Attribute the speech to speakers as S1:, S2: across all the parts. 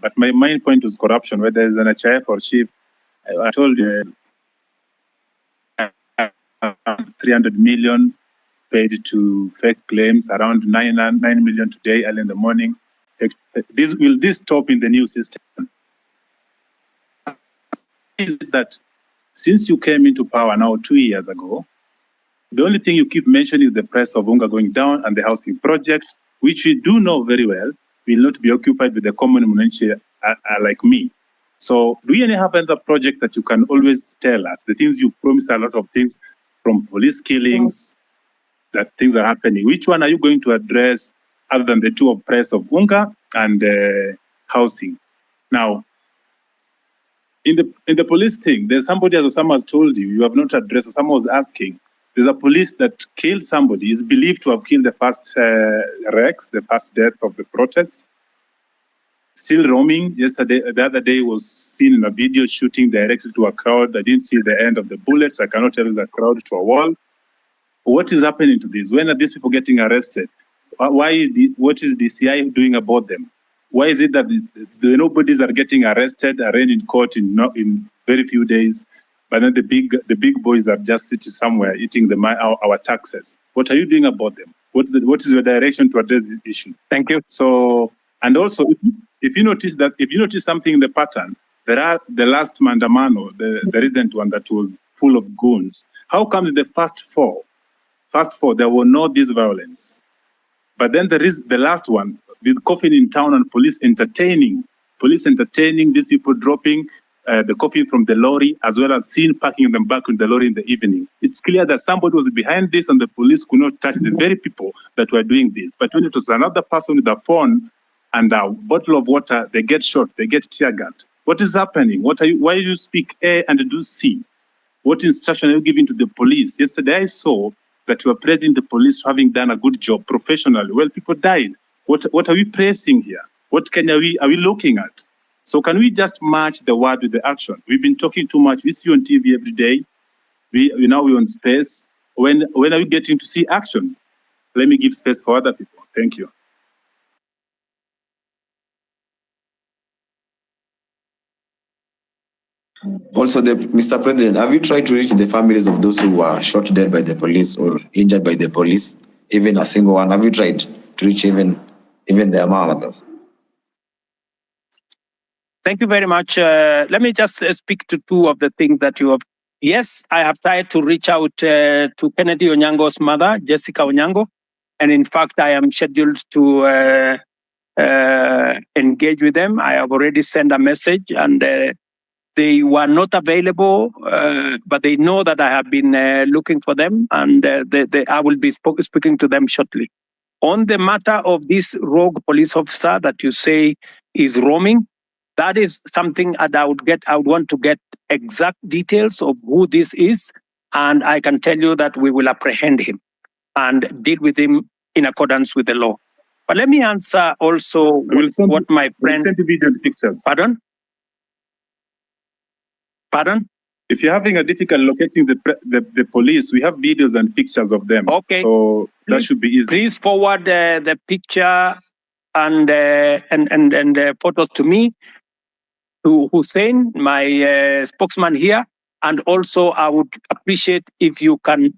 S1: But my main point was corruption, whether it's an HIF or chief. I told you 300 million paid to fake claims, around 9 million today, early in the morning. Will this stop in the new system? Is that since you came into power now 2 years ago, the only thing you keep mentioning is the price of unga going down and the housing project, which we do know very well will not be occupied with the common mwananchi like me. So do you have another project that you can always tell us? The things you promise, a lot of things, from police killings, that things are happening. Which one are you going to address other than the two of price of unga and housing? Now, in the police thing, there's somebody, as someone has told you, you have not addressed. Someone was asking. There's a police that killed somebody. Is believed to have killed the first Rex, the first death of the protests. Still roaming. Yesterday, the other day, was seen in a video shooting directly to a crowd. I didn't see the end of the bullets. I cannot tell the crowd to a wall. What is happening to this? When are these people getting arrested? What is DCI doing about them? Why is it that the nobodies are getting arrested, arraigned in court in very few days, but then the big boys are just sitting somewhere eating our taxes? What are you doing about them? What is your direction to address this issue?
S2: Thank you.
S1: So, and also, if you notice something in the pattern, there are the last Mandamano, the recent one that was full of goons. How come the first four, there were no this violence? But then there is the last one, with coffin in town and police entertaining these people dropping the coffin from the lorry, as well as seen packing them back in the lorry in the evening. It's clear that somebody was behind this and the police could not touch the very people that were doing this. But when it was another person with a phone and a bottle of water, they get shot, they get tear gassed. What is happening? Why do you speak A and do C? What instruction are you giving to the police? Yesterday I saw that you are praising the police for having done a good job professionally. Well, people died. What are we praising here? What Kenya are we looking at? So can we just match the word with the action? We've been talking too much. We see on TV every day. We're on space. When are we getting to see action? Let me give space for other people. Thank you.
S3: Also, Mr. President, have you tried to reach the families of those who were shot dead by the police or injured by the police? Even a single one? Have you tried to reach even their mothers?
S2: Thank you very much. Let me just speak to two of the things that you have. Yes, I have tried to reach out to Kennedy Onyango's mother, Jessica Onyango. And in fact, I am scheduled to engage with them. I have already sent a message and they were not available, but they know that I have been looking for them and I will be speaking to them shortly. On the matter of this rogue police officer that you say is roaming, that is something that I would want to get exact details of who this is. And I can tell you that we will apprehend him and deal with him in accordance with the law. But let me answer also what my friend...
S1: Send video and pictures.
S2: Pardon?
S1: If you're having a difficult locating the police, we have videos and pictures of them.
S2: Okay.
S1: So that should be easy.
S2: Please forward the picture and photos to me, to Hussein, my spokesman here. And also, I would appreciate if you can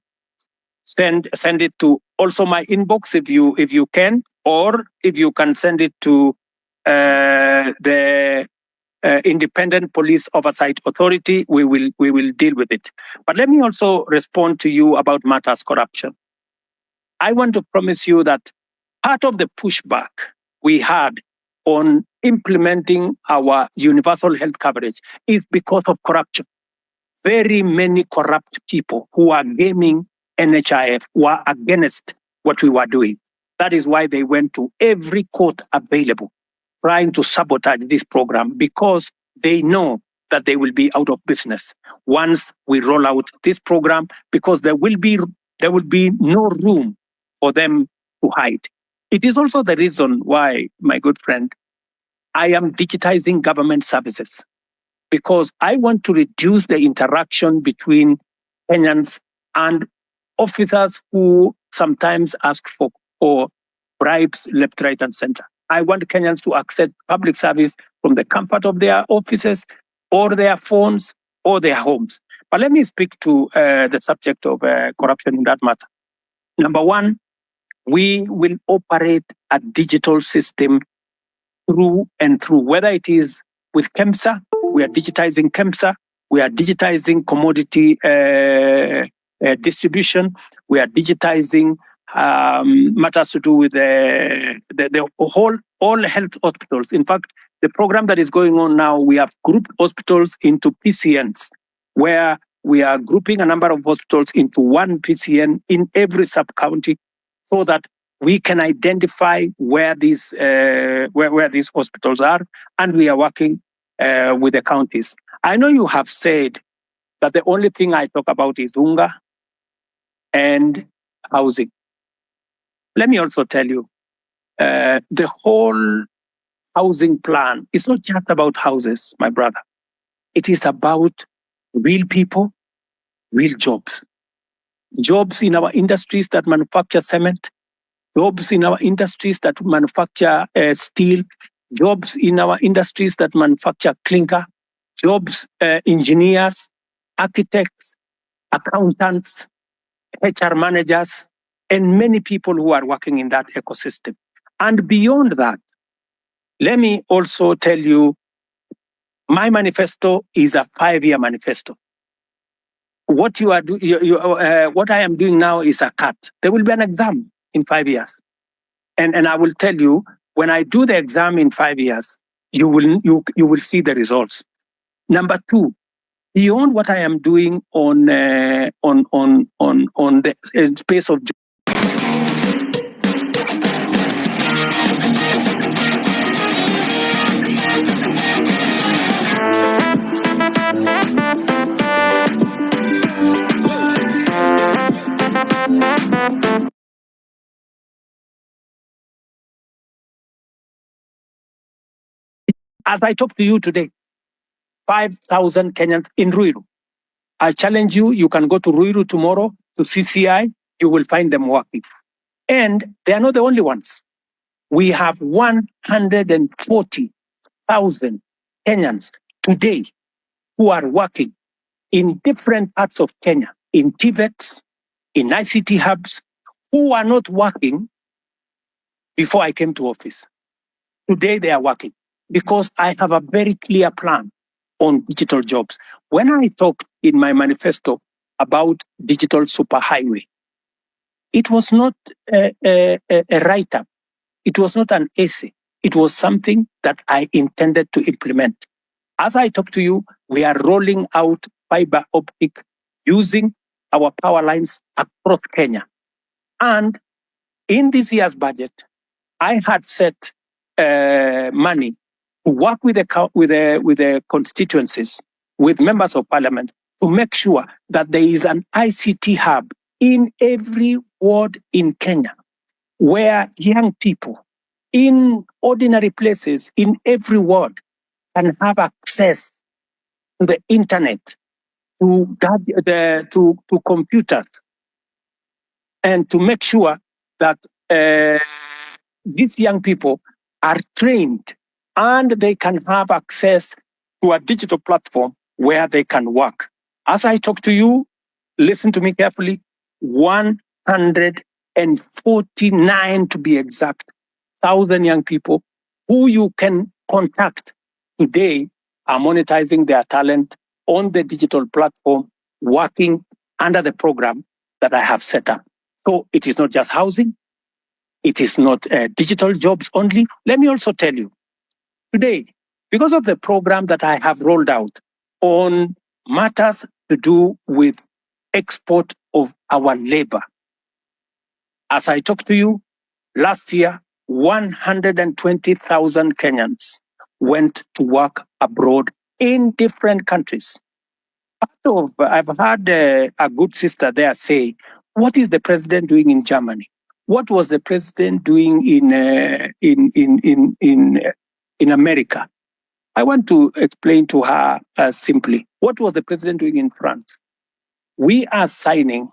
S2: send it to also my inbox if you can, or if you can send it to the Independent Police Oversight Authority. We will deal with it. But let me also respond to you about matters corruption. I want to promise you that part of the pushback we had on implementing our universal health coverage is because of corruption. Very many corrupt people who are gaming NHIF were against what we were doing. That is why they went to every court available, trying to sabotage this program, because they know that they will be out of business once we roll out this program, because there will be no room for them to hide. It is also the reason why, my good friend, I am digitizing government services, because I want to reduce the interaction between Kenyans and officers who sometimes ask for bribes left, right, and center. I want Kenyans to accept public service from the comfort of their offices or their phones or their homes. But let me speak to the subject of corruption in that matter. Number one, we will operate a digital system through and through, whether it is with KEMSA, we are digitizing KEMSA, we are digitizing commodity distribution, we are digitizing matters to do with the whole all health hospitals. In fact, the program that is going on now, we have grouped hospitals into PCNs, where we are grouping a number of hospitals into one PCN in every sub-county so that we can identify where these hospitals are, and we are working with the counties. I know you have said that the only thing I talk about is unga and housing. Let me also tell you, the whole housing plan is not just about houses, my brother. It is about real people, real jobs. Jobs in our industries that manufacture cement, jobs in our industries that manufacture steel, jobs in our industries that manufacture clinker, jobs, engineers, architects, accountants, HR managers, and many people who are working in that ecosystem. And beyond that, let me also tell you, my manifesto is a 5-year manifesto. What what I am doing now is a cut. There will be an exam in 5 years. And I will tell you, when I do the exam in 5 years, you will see the results. Number two, beyond what I am doing on the space of as I talk to you today, 5,000 Kenyans in Ruiru. I challenge you, you can go to Ruiru tomorrow to CCI, you will find them working. And they are not the only ones. We have 140,000 Kenyans today who are working in different parts of Kenya, in TVETs, in ICT hubs, who are not working before I came to office. Today they are working because I have a very clear plan on digital jobs. When I talk in my manifesto about digital superhighway, it was not a write-up. It was not an essay. It was something that I intended to implement. As I talk to you, we are rolling out fiber optic using our power lines across Kenya. And in this year's budget, I had set money to work with the constituencies, with members of parliament, to make sure that there is an ICT hub in every ward in Kenya, where young people in ordinary places in every ward can have access to the internet, to computers, and to make sure that these young people are trained and they can have access to a digital platform where they can work. As I talk to you, listen to me carefully, 149 to be exact, 1,000 young people who you can contact today are monetizing their talent on the digital platform, working under the program that I have set up. So it is not just housing. It is not digital jobs only. Let me also tell you, today, because of the program that I have rolled out on matters to do with export of our labor, as I talk to you, last year, 120,000 Kenyans went to work abroad in different countries. I've had a good sister there say, what is the president doing in Germany? What was the president doing in America? I want to explain to her simply, what was the president doing in France? We are signing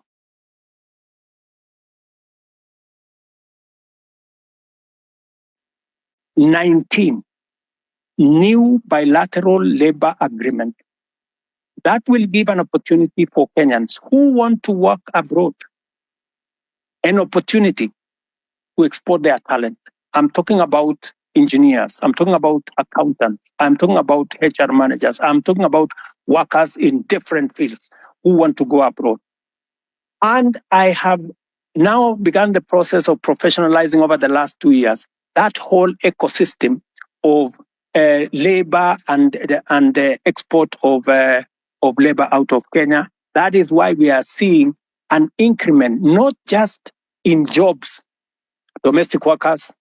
S2: new bilateral labor agreement that will give an opportunity for Kenyans who want to work abroad, an opportunity to export their talent. I'm talking about engineers. I'm talking about accountants. I'm talking about HR managers. I'm talking about workers in different fields who want to go abroad. And I have now begun the process of professionalizing over the last 2 years that whole ecosystem of labor and export of labor out of Kenya. That is why we are seeing an increment, not just in jobs, domestic workers,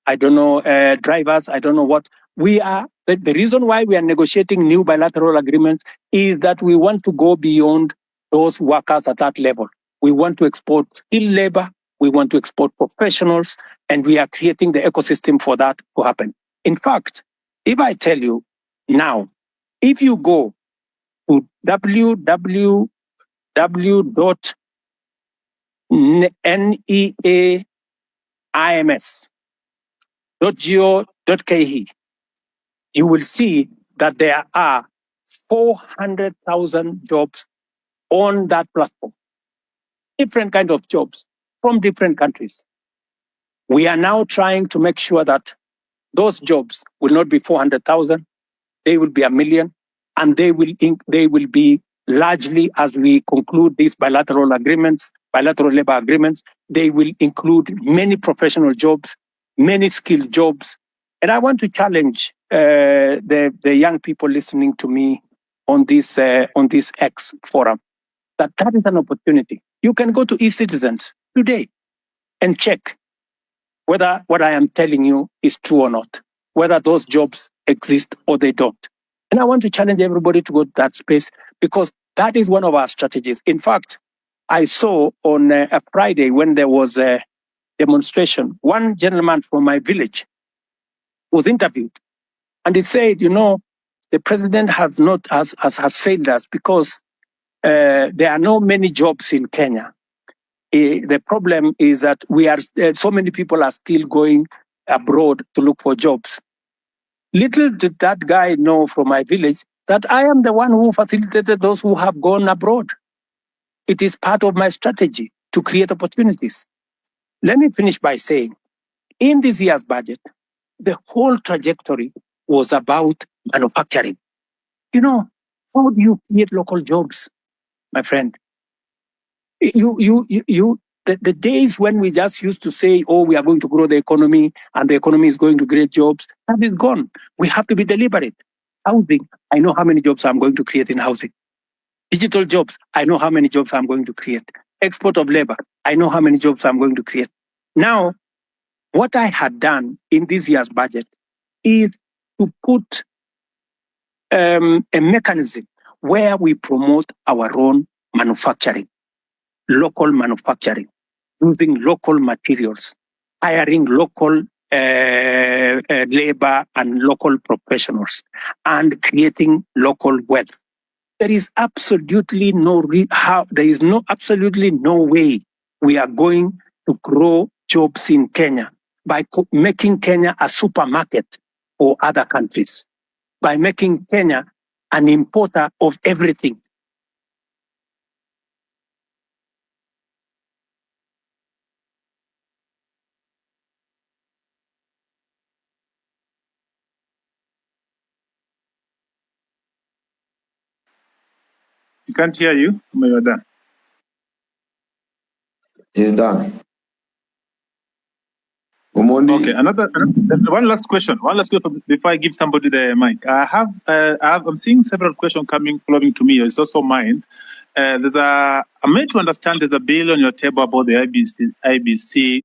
S2: I don't know, drivers, I don't know what. We are, the reason why we are negotiating new bilateral agreements is that we want to go beyond those workers at that level. We want to export skilled labor, we want to export professionals, and we are creating the ecosystem for that to happen. In fact, if I tell you now, if you go to www.neaims.go.ke, you will see that there are 400,000 jobs on that platform. Different kind of jobs from different countries. We are now trying to make sure that those jobs will not be 400,000, they will be 1 million, and they will be largely, as we conclude these bilateral agreements, bilateral labor agreements, they will include many professional jobs, many skilled jobs. And I want to challenge the young people listening to me on this X forum, that is an opportunity. You can go to eCitizens today and check whether what I am telling you is true or not, whether those jobs exist or they don't. And I want to challenge everybody to go to that space because that is one of our strategies. In fact, I saw on a Friday when there was a demonstration, one gentleman from my village was interviewed and he said, the president has failed us because there are not many jobs in Kenya. The problem is that so many people are still going abroad to look for jobs. Little did that guy know from my village that I am the one who facilitated those who have gone abroad. It is part of my strategy to create opportunities. Let me finish by saying, in this year's budget, the whole trajectory was about manufacturing. How do you create local jobs, my friend? The days when we just used to say, we are going to grow the economy and the economy is going to create jobs, that is gone. We have to be deliberate. Housing, I know how many jobs I'm going to create in housing. Digital jobs, I know how many jobs I'm going to create. Export of labor, I know how many jobs I'm going to create. Now, what I had done in this year's budget is to put a mechanism where we promote our own manufacturing, local manufacturing, using local materials, hiring local labor and local professionals, and creating local wealth. There is absolutely absolutely no way we are going to grow jobs in Kenya by making Kenya a supermarket for other countries, by making Kenya an importer of everything.
S1: We can't hear you. You're done.
S3: He's done. Omondi.
S1: Okay, one last question. One last question before I give somebody the mic. I'm seeing several questions flowing to me. It's also mine. I'm made to understand there's a bill on your table about the IBC